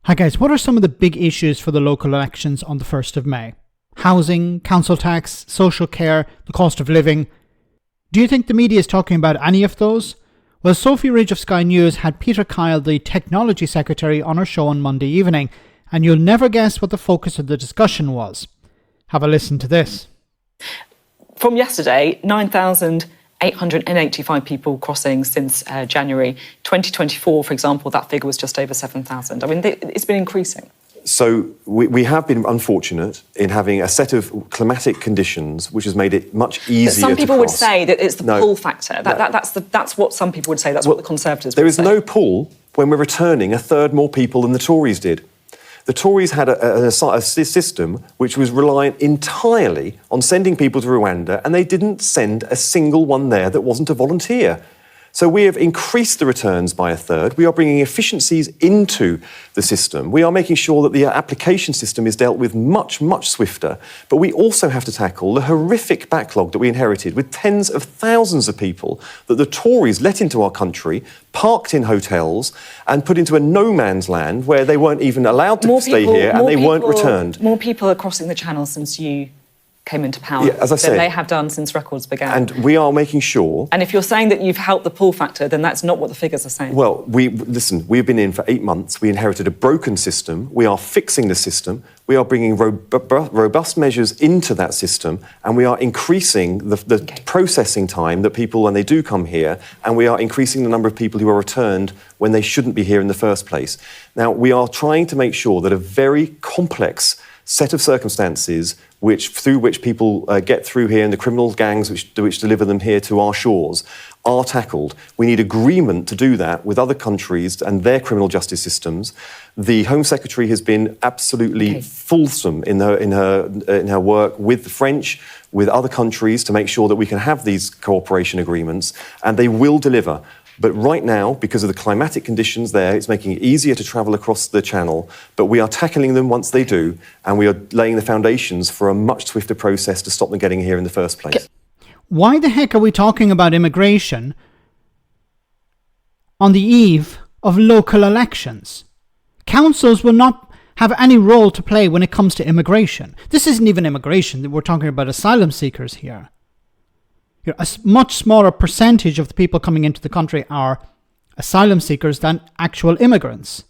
Hi guys, what are some of the big issues for the local elections on the 1st of May? Housing, council tax, social care, the cost of living. Do you think the media is talking about any of those? Well, Sophy Ridge of Sky News had Peter Kyle, the technology secretary, on her show on Monday evening, and you'll never guess what the focus of the discussion was. Have a listen to this. From yesterday, 9,885 people crossing since January 2024, for example, that figure was just over 7,000. I mean, it's been increasing. So we have been unfortunate in having a set of climatic conditions which has made it much easier to cross. Some people would say that it's the pull factor. That's what some people would say. That's what the Conservatives would say. There is no pull when we're returning a third more people than the Tories did. The Tories had a system which was reliant entirely on sending people to Rwanda, and they didn't send a single one there that wasn't a volunteer. So we have increased the returns by a third. We are bringing efficiencies into the system. We are making sure that the application system is dealt with much, much swifter. But we also have to tackle the horrific backlog that we inherited with tens of thousands of people that the Tories let into our country, parked in hotels and put into a no man's land where they weren't even allowed to stay here and they weren't returned. More people are crossing the channel since you came into power than they have done since records began. And we are making sure... And if you're saying that you've helped the pull factor, then that's not what the figures are saying. Well, we've been in for 8 months. We inherited a broken system. We are fixing the system. We are bringing robust measures into that system, and we are increasing the processing time that people, when they do come here, and we are increasing the number of people who are returned when they shouldn't be here in the first place. Now, we are trying to make sure that a very complex set of circumstances through which people get through here and the criminal gangs which deliver them here to our shores are tackled. We need agreement to do that with other countries and their criminal justice systems. The Home Secretary has been absolutely fulsome in her work with the French, with other countries to make sure that we can have these cooperation agreements, and they will deliver. But right now, because of the climatic conditions there, it's making it easier to travel across the channel, but we are tackling them once they do, and we are laying the foundations for a much swifter process to stop them getting here in the first place. Why the heck are we talking about immigration on the eve of local elections? Councils will not have any role to play when it comes to immigration. This isn't even immigration, we're talking about asylum seekers here. A much smaller percentage of the people coming into the country are asylum seekers than actual immigrants.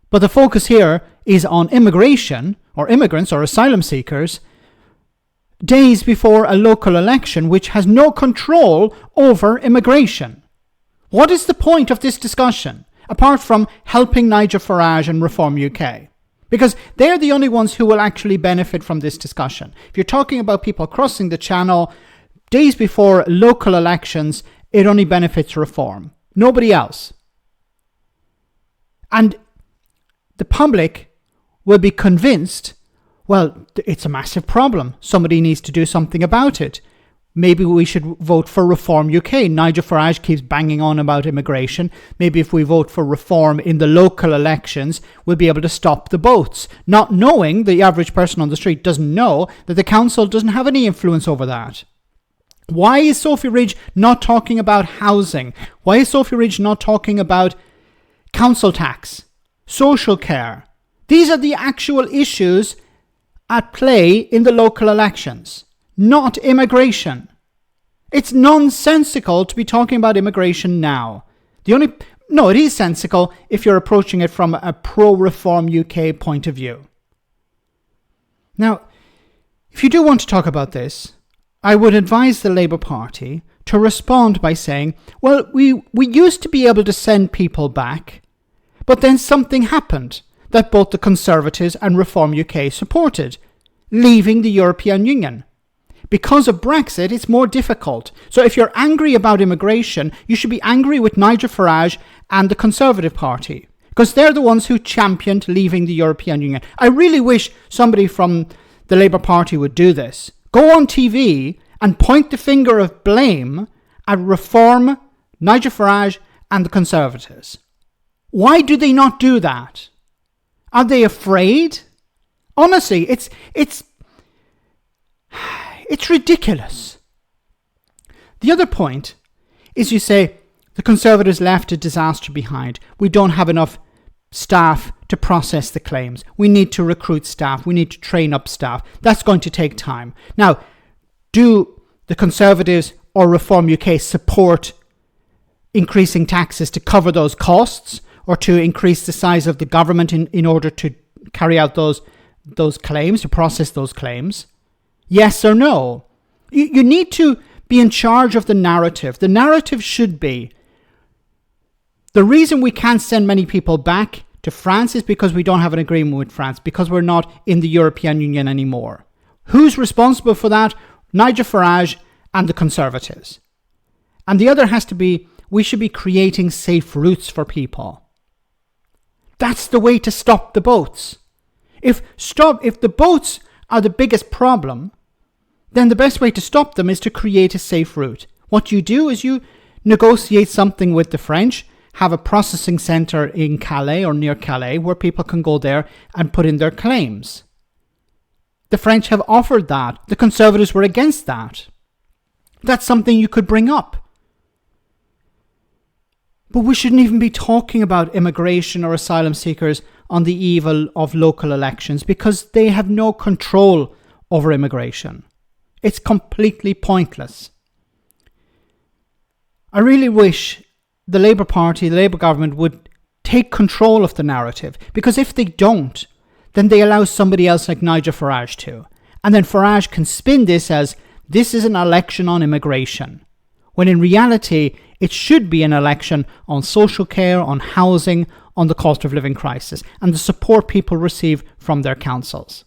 But the focus here is on immigration, or immigrants, or asylum seekers, days before a local election which has no control over immigration. What is the point of this discussion, apart from helping Nigel Farage and Reform UK? Because they're the only ones who will actually benefit from this discussion. If you're talking about people crossing the channel days before local elections, it only benefits Reform. Nobody else. And the public will be convinced, well, it's a massive problem. Somebody needs to do something about it. Maybe we should vote for Reform UK. Nigel Farage keeps banging on about immigration. Maybe if we vote for Reform in the local elections, we'll be able to stop the boats. Not knowing, the average person on the street doesn't know, that the council doesn't have any influence over that. Why is Sophy Ridge not talking about housing? Why is Sophy Ridge not talking about council tax, social care? These are the actual issues at play in the local elections, not immigration. It's nonsensical to be talking about immigration now. It is sensical if you're approaching it from a pro-Reform UK point of view. Now, if you do want to talk about this, I would advise the Labour Party to respond by saying, well, we used to be able to send people back, but then something happened that both the Conservatives and Reform UK supported, leaving the European Union. Because of Brexit, it's more difficult. So if you're angry about immigration, you should be angry with Nigel Farage and the Conservative Party, because they're the ones who championed leaving the European Union. I really wish somebody from the Labour Party would do this. Go on TV and point the finger of blame at Reform, Nigel Farage and the Conservatives. Why do they not do that? Are they afraid? Honestly, it's ridiculous. The other point is you say the Conservatives left a disaster behind. We don't have enough staff to process the claims. We need to recruit staff. We need to train up staff. That's going to take time. Now, do the Conservatives or Reform UK support increasing taxes to cover those costs, or to increase the size of the government in order to carry out those claims, to process those claims? Yes or no? You need to be in charge of the narrative. The narrative should be, the reason we can't send many people back to France is because we don't have an agreement with France, because we're not in the European Union anymore. Who's responsible for that? Nigel Farage and the Conservatives. And the other has to be, we should be creating safe routes for people. That's the way to stop the boats. If the boats are the biggest problem, then the best way to stop them is to create a safe route. What you do is you negotiate something with the French, have a processing centre in Calais or near Calais where people can go there and put in their claims. The French have offered that. The Conservatives were against that. That's something you could bring up. But we shouldn't even be talking about immigration or asylum seekers on the eve of local elections, because they have no control over immigration. It's completely pointless. I really wish the Labour Party, the Labour government would take control of the narrative, because if they don't, then they allow somebody else like Nigel Farage to. And then Farage can spin this as, this is an election on immigration, when in reality it should be an election on social care, on housing, on the cost of living crisis, and the support people receive from their councils.